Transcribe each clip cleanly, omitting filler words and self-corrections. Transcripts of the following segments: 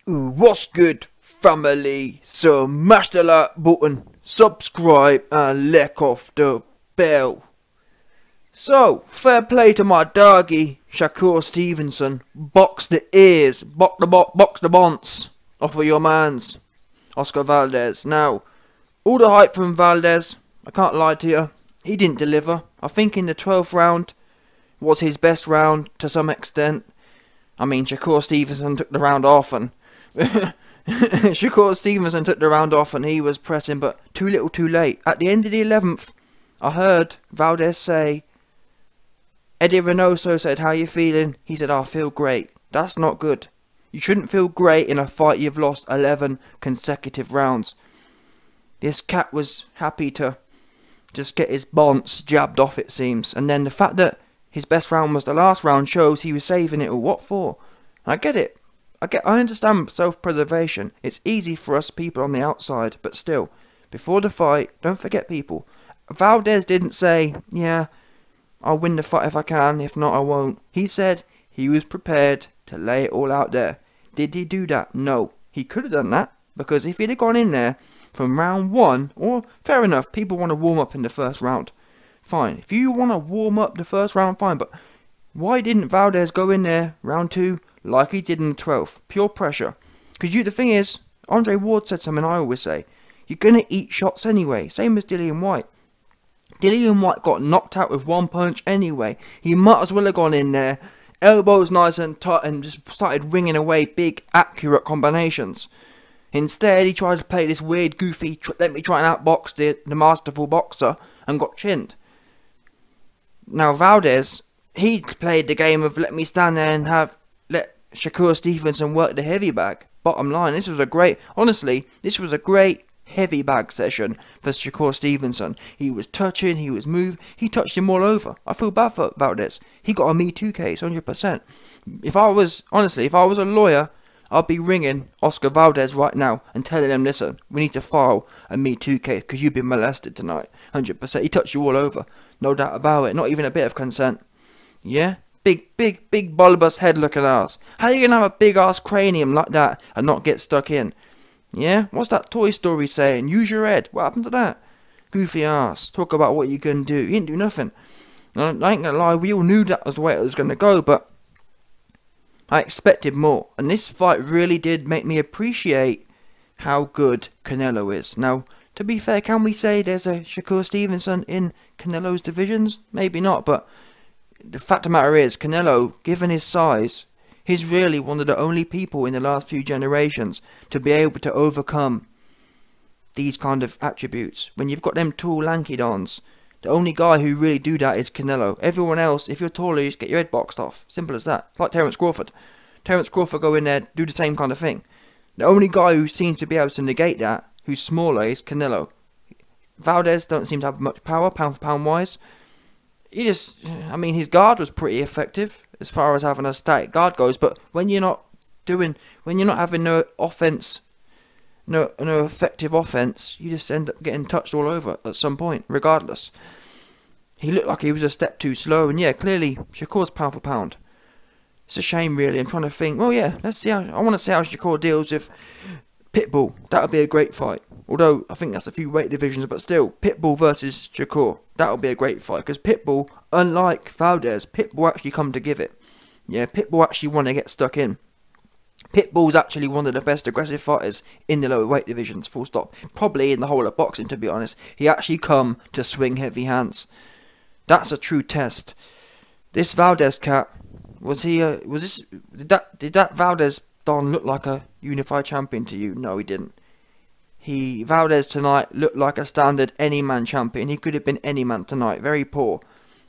What's good, family? So mash the like button, subscribe, and lick off the bell. So, fair play to my doggy, SHAKUR Stevenson. Box the ears, box the bonds off of your mans, Oscar VALDEZ. Now, all the hype from VALDEZ, I can't lie to you, he didn't deliver. I think in the 12th round was his best round to some extent. I mean, SHAKUR Stevenson took the round off and SHAKUR Stevenson took the round off and he was pressing, but too little too late. At the end of the 11th, I heard VALDEZ say, Eddie Reynoso said, "How you feeling?" He said, "I feel great." That's not good. You shouldn't feel great in a fight you've lost 11 consecutive rounds. This cat was happy to just get his bonds jabbed off, it seems. And then the fact that his best round was the last round shows he was saving it all. What for? I get it. I understand self-preservation. It's easy for us people on the outside, but still, before the fight, don't forget people. VALDEZ didn't say, yeah, I'll win the fight if I can, if not I won't. He said he was prepared to lay it all out there. Did he do that? No. He could have done that, because if he'd have gone in there from round 1, or fair enough, people want to warm up in the first round. Fine. If you want to warm up the first round, fine, but why didn't VALDEZ go in there round 2 like he did in the 12th? Pure pressure. Because the thing is, Andre Ward said something I always say, you're going to eat shots anyway, same as Dillian Whyte. Dillian Whyte got knocked out with one punch anyway. He might as well have gone in there, elbows nice and tight, and just started winging away big, accurate combinations. Instead, he tried to play this weird, goofy, let me try and outbox the masterful boxer, and got chinned. Now, VALDEZ, he played the game of let me stand there and let SHAKUR Stevenson work the heavy bag. Bottom line, this was a great heavy bag session for SHAKUR Stevenson. He was touching, he was moving, he touched him all over. I feel bad for VALDEZ. He got a Me Too case, 100%. If I was a lawyer, I'd be ringing Oscar VALDEZ right now and telling him, listen, we need to file a Me Too case because you've been molested tonight. 100%. He touched you all over. No doubt about it. Not even a bit of consent. Yeah? Big bulbous head looking ass. How are you going to have a big ass cranium like that and not get stuck in? Yeah? What's that Toy Story saying? Use your head. What happened to that? Goofy ass. Talk about what you can do. You didn't do nothing. I ain't gonna lie, we all knew that was the way it was going to go, but I expected more. And this fight really did make me appreciate how good Canelo is. Now, to be fair, can we say there's a SHAKUR Stevenson in Canelo's divisions? Maybe not, but the fact of the matter is, Canelo, given his size, he's really one of the only people in the last few generations to be able to overcome these kind of attributes. When you've got them tall, lanky dons, the only guy who really do that is Canelo. Everyone else, if you're taller, you just get your head boxed off. Simple as that. It's like Terence Crawford. Terence Crawford go in there, do the same kind of thing. The only guy who seems to be able to negate that, who's smaller, is Canelo. VALDEZ don't seem to have much power, pound for pound wise. His guard was pretty effective as far as having a static guard goes, but when you're not having no offense, no effective offense, you just end up getting touched all over at some point, regardless. He looked like he was a step too slow, and yeah, clearly SHAKUR's pound for pound. It's a shame, really. I'm trying to think. Well, yeah, I want to see how SHAKUR deals with Pitbull. That would be a great fight. Although I think that's a few weight divisions, but still, Pitbull versus SHAKUR. That would be a great fight because Pitbull, unlike VALDEZ, Pitbull actually come to give it. Yeah, Pitbull actually want to get stuck in. Pitbull's actually one of the best aggressive fighters in the lower weight divisions, full stop. Probably in the whole of boxing, to be honest. He actually come to swing heavy hands. That's a true test. This VALDEZ cat, did that VALDEZ Don look like a unified champion to you? No, he didn't. VALDEZ tonight looked like a standard any man champion. He could have been any man tonight. Very poor,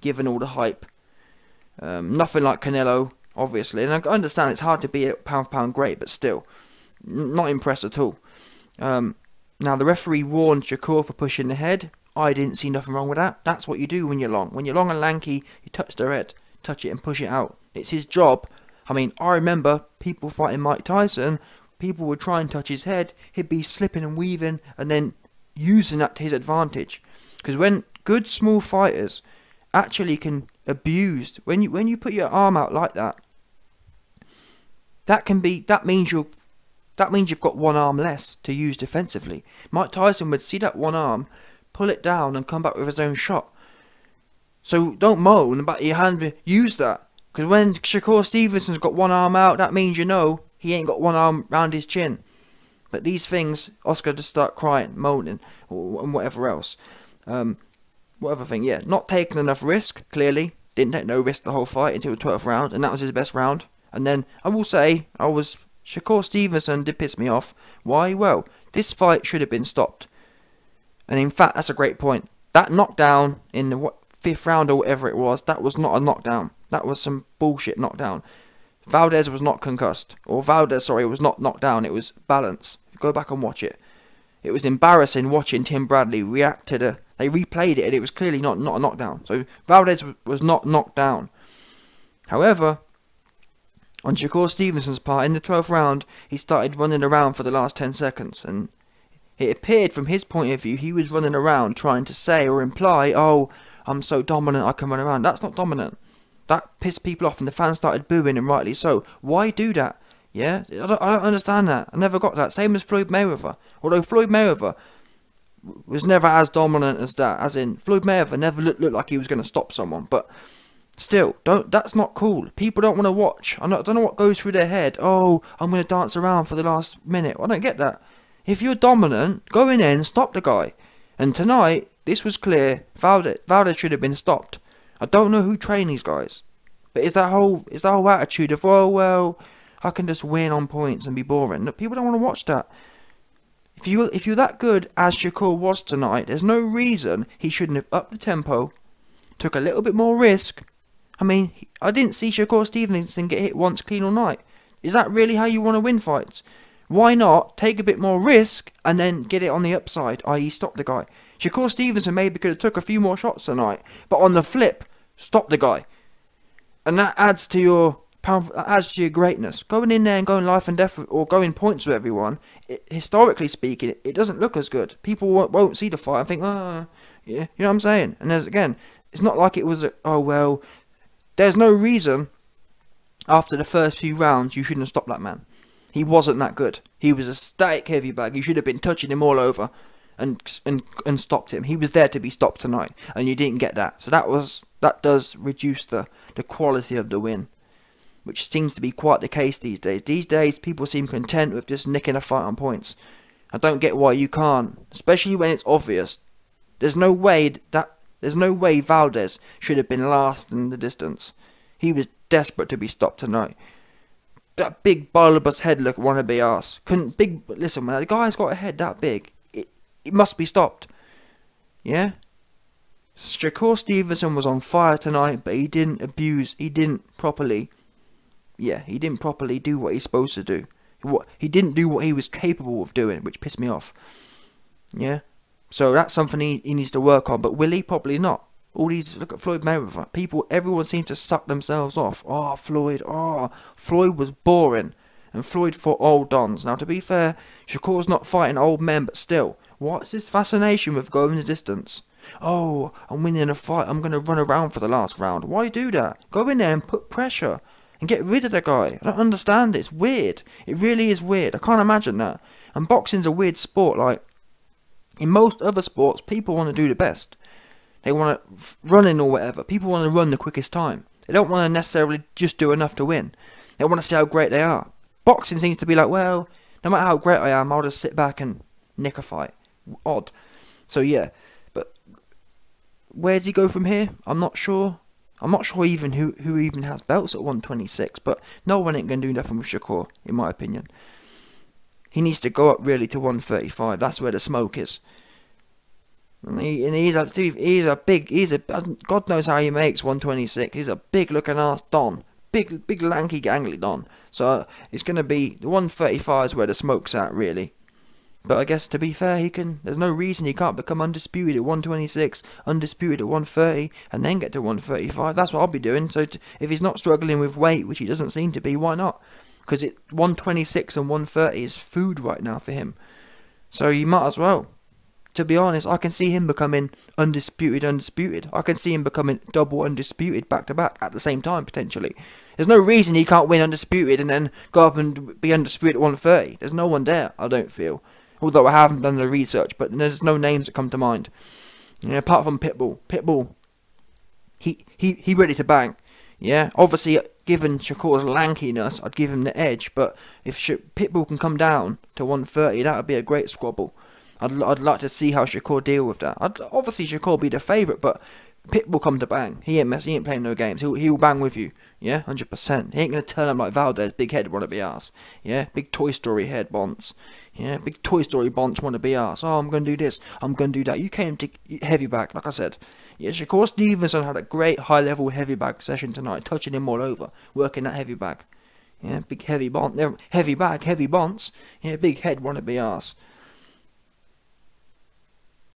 given all the hype. Nothing like Canelo, obviously, and I understand it's hard to be a pound for pound great, but still, not impressed at all. Now the referee warned SHAKUR for pushing the head. I didn't see nothing wrong with that. That's what you do when you're long. When you're long and lanky, you touch their head, touch it and push it out. It's his job. I mean, I remember people fighting Mike Tyson. People would try and touch his head. He'd be slipping and weaving, and then using that to his advantage. Because when good small fighters actually can abuse, when you put your arm out like that, that means you're that means you've got one arm less to use defensively. Mike Tyson would see that one arm, pull it down and come back with his own shot. So don't moan about your hand, use that. Because when Shakur Stevenson's got one arm out, that means you know he ain't got one arm round his chin. But these things, Oscar just start crying, moaning, and whatever else. Whatever thing, yeah. Not taking enough risk, clearly. Didn't take no risk the whole fight until the 12th round, and that was his best round. And then, I will say, Shakur Stevenson did piss me off. Why? Well, this fight should have been stopped. And in fact, that's a great point. That knockdown in the 5th round or whatever it was, that was not a knockdown. That was some bullshit knockdown. Valdez was not concussed. Or Valdez, sorry, was not knocked down. It was balance. Go back and watch it. It was embarrassing watching Tim Bradley react to the... They replayed it and it was clearly not a knockdown. So Valdez was not knocked down. However, on Shakur Stevenson's part, in the 12th round, he started running around for the last 10 seconds. And it appeared from his point of view, he was running around trying to say or imply, oh, I'm so dominant I can run around. That's not dominant. That pissed people off and the fans started booing, and rightly so. Why do that? Yeah, I don't understand that. I never got that. Same as Floyd Mayweather. Although Floyd Mayweather was never as dominant as that. As in, Floyd Mayweather never looked like he was going to stop someone. But still, that's not cool. People don't want to watch. I don't know what goes through their head. Oh, I'm going to dance around for the last minute. I don't get that. If you're dominant, go in there and stop the guy. And tonight, this was clear. Valdez should have been stopped. I don't know who trained these guys, but it's that whole attitude of, oh well, I can just win on points and be boring. Look, people don't want to watch that. If you're that good as Shakur was tonight, there's no reason he shouldn't have upped the tempo, took a little bit more risk. I mean, I didn't see Shakur Stevenson get hit once clean all night. Is that really how you want to win fights? Why not take a bit more risk and then get it on the upside, i.e. stop the guy? Shakur Stevenson maybe could have took a few more shots tonight, but on the flip, stop the guy. And that adds to your greatness. Going in there and going life and death or going points with everyone, historically speaking, it doesn't look as good. People won't see the fight and think, oh, yeah, you know what I'm saying? And again, it's not like it was, oh well, there's no reason after the first few rounds you shouldn't have stopped that man. He wasn't that good. He was a static heavy bag. You should have been touching him all over and stopped him. He was there to be stopped tonight, and you didn't get that. So that does reduce the quality of the win, which seems to be quite the case these days. These days, people seem content with just nicking a fight on points. I don't get why you can't, especially when it's obvious. There's no way Valdez should have been last in the distance. He was desperate to be stopped tonight. That big bulbous head look wannabe ass. Listen, when a guy's got a head that big, it must be stopped. Yeah? Shakur Stevenson was on fire tonight, but he didn't properly do what he's supposed to do. He didn't do what he was capable of doing, which pissed me off. Yeah? So that's something he needs to work on, but will he? Probably not. Look at Floyd Mayweather. Everyone seems to suck themselves off. Floyd was boring. And Floyd fought old dons. Now, to be fair, Shakur's not fighting old men, but still, what's this fascination with going the distance? Oh, I'm winning a fight, I'm going to run around for the last round. Why do that? Go in there and put pressure. And get rid of the guy. I don't understand it. It's weird. It really is weird. I can't imagine that. And boxing's a weird sport. Like, in most other sports, people want to do the best. They want to run or whatever. People want to run the quickest time. They don't want to necessarily just do enough to win. They want to see how great they are. Boxing seems to be like, well, no matter how great I am, I'll just sit back and nick a fight. Odd. So yeah, but where does he go from here? I'm not sure. I'm not sure even who even has belts at 126, but no one ain't going to do nothing with Shakur, in my opinion. He needs to go up really to 135. That's where the smoke is. And he's a God knows how he makes 126. He's a big looking ass don. Big lanky gangly don. So it's going to be, the 135 is where the smoke's at, really. But I guess, to be fair, there's no reason he can't become undisputed at 126, undisputed at 130, and then get to 135. That's what I'll be doing. So if he's not struggling with weight, which he doesn't seem to be, why not? Because 126 and 130 is food right now for him. So you might as well. To be honest, I can see him becoming undisputed. I can see him becoming double undisputed back to back at the same time, potentially. There's no reason he can't win undisputed and then go up and be undisputed at 130. There's no one there, I don't feel. Although I haven't done the research, but there's no names that come to mind. Yeah, apart from Pitbull. Pitbull, he ready to bang. Yeah, obviously, given Shakur's lankiness, I'd give him the edge. But if Pitbull can come down to 130, that would be a great squabble. I'd like to see how Shakur deal with that. Obviously, Shakur be the favourite, but Pitbull come to bang. He ain't playing no games. He'll bang with you. Yeah, 100%. He ain't gonna turn up like Valdez, big head wanna be ass. Yeah, big Toy Story head bonce. Yeah, big Toy Story bonce wanna be ass. Oh, I'm gonna do this. I'm gonna do that. You came to heavy bag, like I said. Yeah, Shakur Stevenson had a great high level heavy bag session tonight, touching him all over, working that heavy bag. Yeah, big heavy bonce, heavy bag, heavy bonce. Yeah, big head wanna be ass.